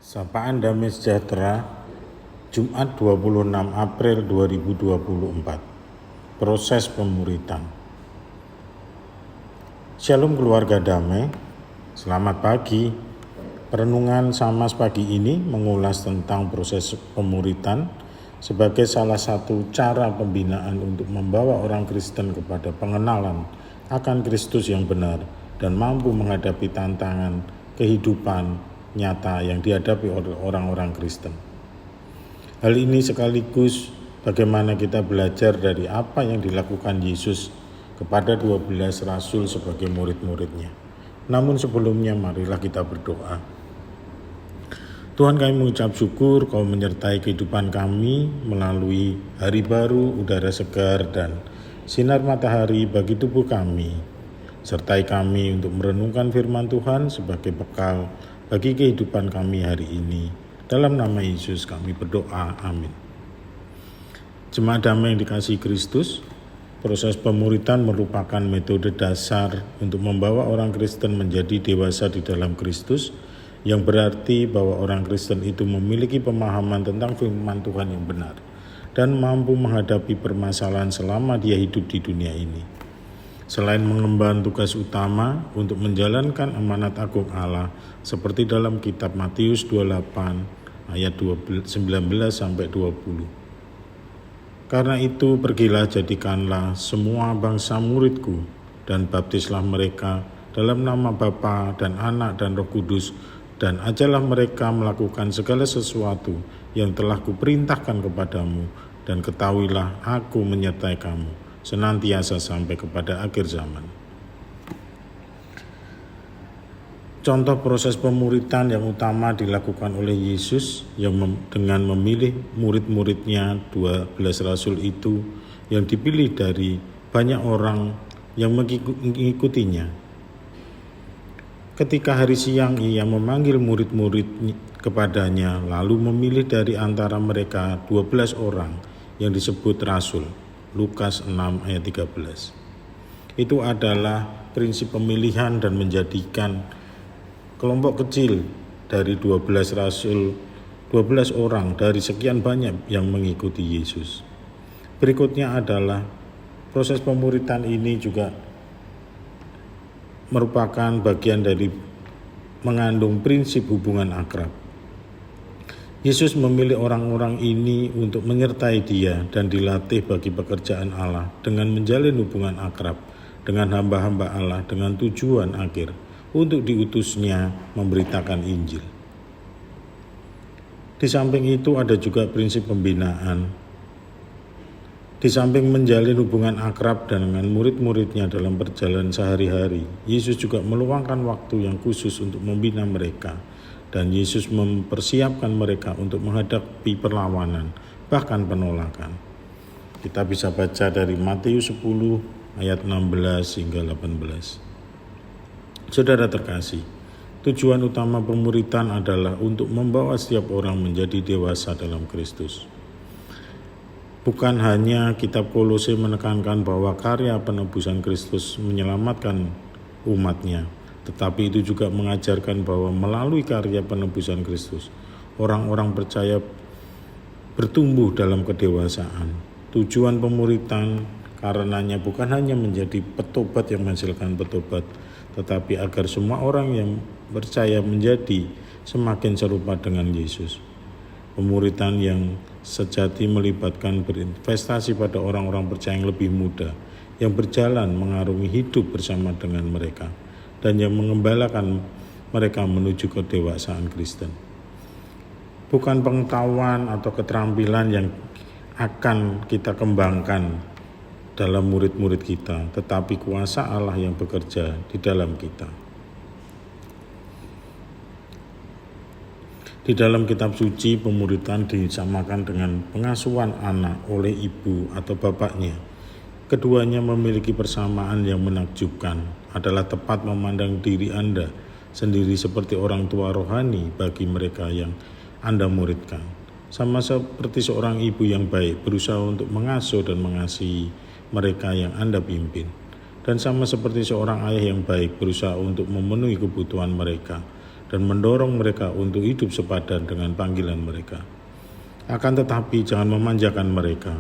Sapaan Damai Sejahtera, Jumat 26 April 2024. Proses pemuritan. Shalom keluarga damai, selamat pagi. Perenungan Samas pagi ini mengulas tentang proses pemuritan sebagai salah satu cara pembinaan untuk membawa orang Kristen kepada pengenalan akan Kristus yang benar dan mampu menghadapi tantangan kehidupan nyata yang dihadapi oleh orang-orang Kristen. Hal ini sekaligus bagaimana kita belajar dari apa yang dilakukan Yesus kepada 12 rasul sebagai murid-muridnya. Namun sebelumnya marilah kita berdoa. Tuhan, kami mengucap syukur Kau menyertai kehidupan kami melalui hari baru, udara segar dan sinar matahari bagi tubuh kami. Sertai kami untuk merenungkan firman Tuhan sebagai bekal bagi kehidupan kami hari ini. Dalam nama Yesus kami berdoa, amin. Jemaat damai yang dikasihi Kristus, proses pemuritan merupakan metode dasar untuk membawa orang Kristen menjadi dewasa di dalam Kristus, yang berarti bahwa orang Kristen itu memiliki pemahaman tentang firman Tuhan yang benar dan mampu menghadapi permasalahan selama dia hidup di dunia ini. Selain mengemban tugas utama untuk menjalankan amanat agung Allah seperti dalam kitab Matius 28 ayat 19-20. Karena itu pergilah jadikanlah semua bangsa muridku dan baptislah mereka dalam nama Bapa dan Anak dan Roh Kudus, dan ajarlah mereka melakukan segala sesuatu yang telah kuperintahkan kepadamu, dan ketahuilah aku menyertai kamu senantiasa sampai kepada akhir zaman. Contoh proses pemuritan yang utama dilakukan oleh Yesus yang dengan memilih murid-muridnya 12 rasul itu yang dipilih dari banyak orang yang mengikutinya. Ketika hari siang ia memanggil murid-murid kepadanya lalu memilih dari antara mereka 12 orang yang disebut rasul. Lukas 6 ayat 13. Itu adalah prinsip pemilihan dan menjadikan kelompok kecil dari 12 rasul, 12 orang dari sekian banyak yang mengikuti Yesus. Berikutnya adalah proses pemuritan ini juga merupakan bagian dari mengandung prinsip hubungan akrab. Yesus memilih orang-orang ini untuk menyertai dia dan dilatih bagi pekerjaan Allah dengan menjalin hubungan akrab dengan hamba-hamba Allah dengan tujuan akhir untuk diutusnya memberitakan Injil. Di samping itu ada juga prinsip pembinaan. Di samping menjalin hubungan akrab dengan murid-muridnya dalam perjalanan sehari-hari, Yesus juga meluangkan waktu yang khusus untuk membina mereka. Dan Yesus mempersiapkan mereka untuk menghadapi perlawanan, bahkan penolakan. Kita bisa baca dari Matius 10 ayat 16 hingga 18. Saudara terkasih, tujuan utama pemuritan adalah untuk membawa setiap orang menjadi dewasa dalam Kristus. Bukan hanya kitab Kolose menekankan bahwa karya penebusan Kristus menyelamatkan umatnya, tetapi itu juga mengajarkan bahwa melalui karya penebusan Kristus, orang-orang percaya bertumbuh dalam kedewasaan. Tujuan pemuritan karenanya bukan hanya menjadi petobat yang menghasilkan petobat, tetapi agar semua orang yang percaya menjadi semakin serupa dengan Yesus. Pemuritan yang sejati melibatkan berinvestasi pada orang-orang percaya yang lebih muda, yang berjalan mengarungi hidup bersama dengan mereka, dan yang mengembalakan mereka menuju kedewasaan Kristen. Bukan pengetahuan atau keterampilan yang akan kita kembangkan dalam murid-murid kita, tetapi kuasa Allah yang bekerja di dalam kita. Di dalam kitab suci, pemuritan disamakan dengan pengasuhan anak oleh ibu atau bapaknya. Keduanya memiliki persamaan yang menakjubkan, adalah tepat memandang diri Anda sendiri seperti orang tua rohani bagi mereka yang Anda muridkan. Sama seperti seorang ibu yang baik berusaha untuk mengasuh dan mengasihi mereka yang Anda pimpin. Dan sama seperti seorang ayah yang baik berusaha untuk memenuhi kebutuhan mereka dan mendorong mereka untuk hidup sepadan dengan panggilan mereka. Akan tetapi jangan memanjakan mereka.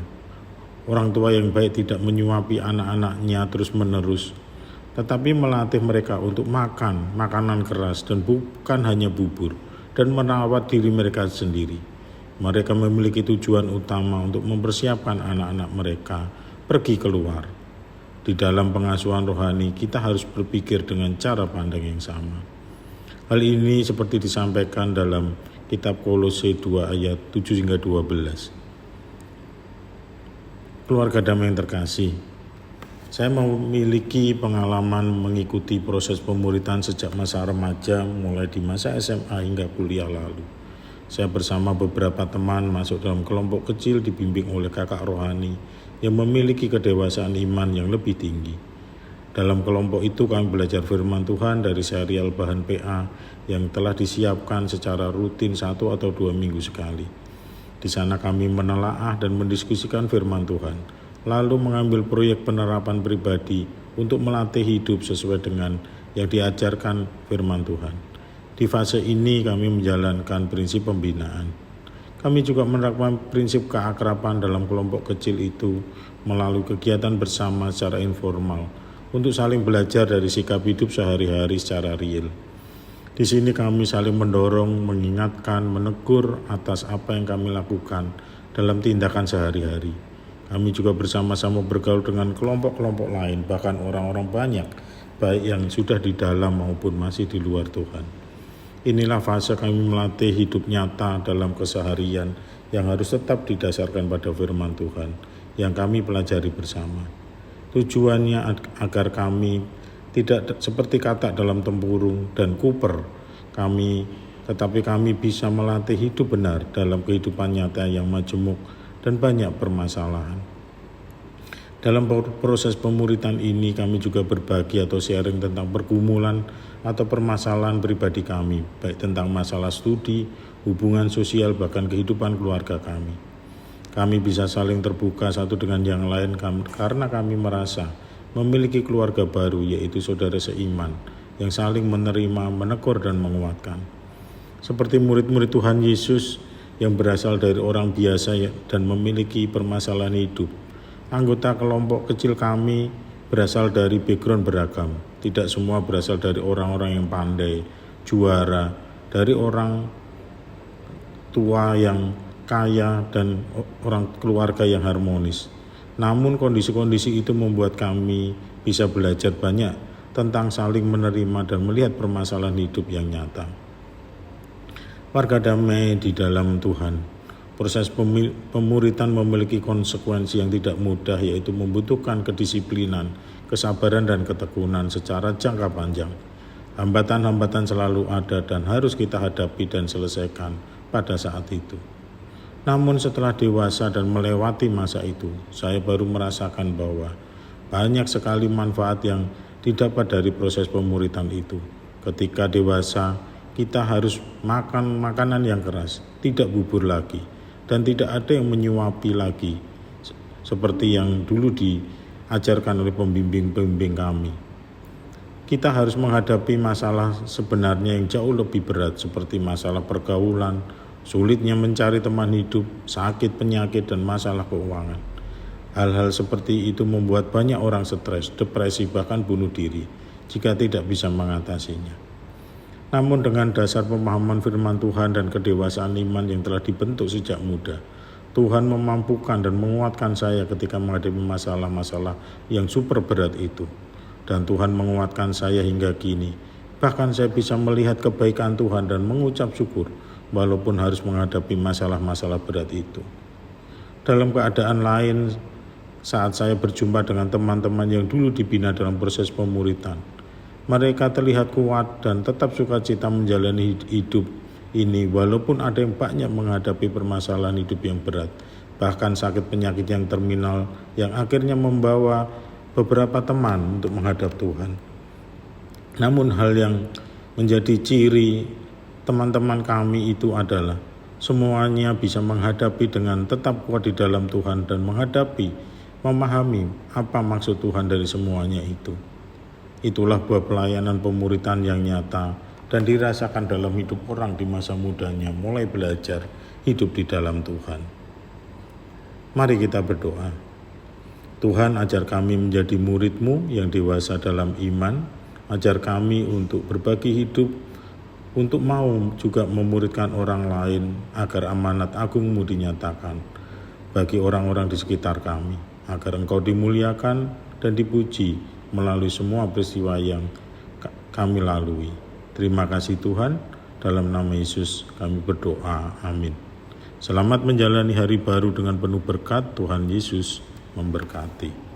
Orang tua yang baik tidak menyuapi anak-anaknya terus-menerus, tetapi melatih mereka untuk makan makanan keras dan bukan hanya bubur, dan merawat diri mereka sendiri. Mereka memiliki tujuan utama untuk mempersiapkan anak-anak mereka pergi keluar. Di dalam pengasuhan rohani, kita harus berpikir dengan cara pandang yang sama. Hal ini seperti disampaikan dalam kitab Kolose 2 ayat 7-12. Keluarga damai yang terkasih, saya memiliki pengalaman mengikuti proses pemuritan sejak masa remaja, mulai di masa SMA hingga kuliah lalu. Saya bersama beberapa teman masuk dalam kelompok kecil dibimbing oleh kakak rohani yang memiliki kedewasaan iman yang lebih tinggi. Dalam kelompok itu kami belajar firman Tuhan dari serial bahan PA yang telah disiapkan secara rutin 1 atau 2 minggu sekali. Di sana kami menelaah dan mendiskusikan firman Tuhan, lalu mengambil proyek penerapan pribadi untuk melatih hidup sesuai dengan yang diajarkan firman Tuhan. Di fase ini kami menjalankan prinsip pembinaan. Kami juga menerapkan prinsip keakraban dalam kelompok kecil itu melalui kegiatan bersama secara informal untuk saling belajar dari sikap hidup sehari-hari secara real. Di sini kami saling mendorong, mengingatkan, menegur atas apa yang kami lakukan dalam tindakan sehari-hari. Kami juga bersama-sama bergaul dengan kelompok-kelompok lain, bahkan orang-orang banyak, baik yang sudah di dalam maupun masih di luar Tuhan. Inilah fase kami melatih hidup nyata dalam keseharian yang harus tetap didasarkan pada firman Tuhan yang kami pelajari bersama. Tujuannya agar kami tidak seperti katak dalam tempurung dan kuper tetapi kami bisa melatih hidup benar dalam kehidupan nyata yang majemuk dan banyak permasalahan. Dalam proses pemuritan ini kami juga berbagi atau sharing tentang pergumulan atau permasalahan pribadi kami, baik tentang masalah studi, hubungan sosial, bahkan kehidupan keluarga kami. Kami bisa saling terbuka satu dengan yang lain karena kami merasa memiliki keluarga baru, yaitu saudara seiman yang saling menerima, menegur, dan menguatkan. Seperti murid-murid Tuhan Yesus yang berasal dari orang biasa dan memiliki permasalahan hidup, anggota kelompok kecil kami berasal dari background beragam. Tidak semua berasal dari orang-orang yang pandai, juara, dari orang tua yang kaya, dan orang keluarga yang harmonis. Namun kondisi-kondisi itu membuat kami bisa belajar banyak tentang saling menerima dan melihat permasalahan hidup yang nyata. Warga damai di dalam Tuhan, proses pemuritan memiliki konsekuensi yang tidak mudah, yaitu membutuhkan kedisiplinan, kesabaran, dan ketekunan secara jangka panjang. Hambatan-hambatan selalu ada dan harus kita hadapi dan selesaikan pada saat itu. Namun setelah dewasa dan melewati masa itu, saya baru merasakan bahwa banyak sekali manfaat yang didapat dari proses pemuritan itu. Ketika dewasa, kita harus makan makanan yang keras, tidak bubur lagi, dan tidak ada yang menyuapi lagi, seperti yang dulu diajarkan oleh pembimbing-pembimbing kami. Kita harus menghadapi masalah sebenarnya yang jauh lebih berat, seperti masalah pergaulan, sulitnya mencari teman hidup, sakit, penyakit, dan masalah keuangan. Hal-hal seperti itu membuat banyak orang stres, depresi, bahkan bunuh diri jika tidak bisa mengatasinya. Namun dengan dasar pemahaman firman Tuhan dan kedewasaan iman yang telah dibentuk sejak muda, Tuhan memampukan dan menguatkan saya ketika menghadapi masalah-masalah yang super berat itu. Dan Tuhan menguatkan saya hingga kini. Bahkan saya bisa melihat kebaikan Tuhan dan mengucap syukur walaupun harus menghadapi masalah-masalah berat itu. Dalam keadaan lain, saat saya berjumpa dengan teman-teman yang dulu dibina dalam proses pemuritan, mereka terlihat kuat dan tetap sukacita menjalani hidup ini walaupun ada yang banyak menghadapi permasalahan hidup yang berat, bahkan sakit penyakit yang terminal yang akhirnya membawa beberapa teman untuk menghadap Tuhan. Namun hal yang menjadi ciri teman-teman kami itu adalah semuanya bisa menghadapi dengan tetap kuat di dalam Tuhan dan memahami apa maksud Tuhan dari semuanya itu. Itulah buah pelayanan pemuritan yang nyata dan dirasakan dalam hidup orang di masa mudanya mulai belajar hidup di dalam Tuhan. Mari kita berdoa. Tuhan, ajar kami menjadi murid-Mu yang dewasa dalam iman, ajar kami untuk berbagi hidup, untuk mau juga memuridkan orang lain agar amanat agung-Mu dinyatakan bagi orang-orang di sekitar kami, agar Engkau dimuliakan dan dipuji melalui semua peristiwa yang kami lalui. Terima kasih Tuhan, dalam nama Yesus kami berdoa, amin. Selamat menjalani hari baru dengan penuh berkat, Tuhan Yesus memberkati.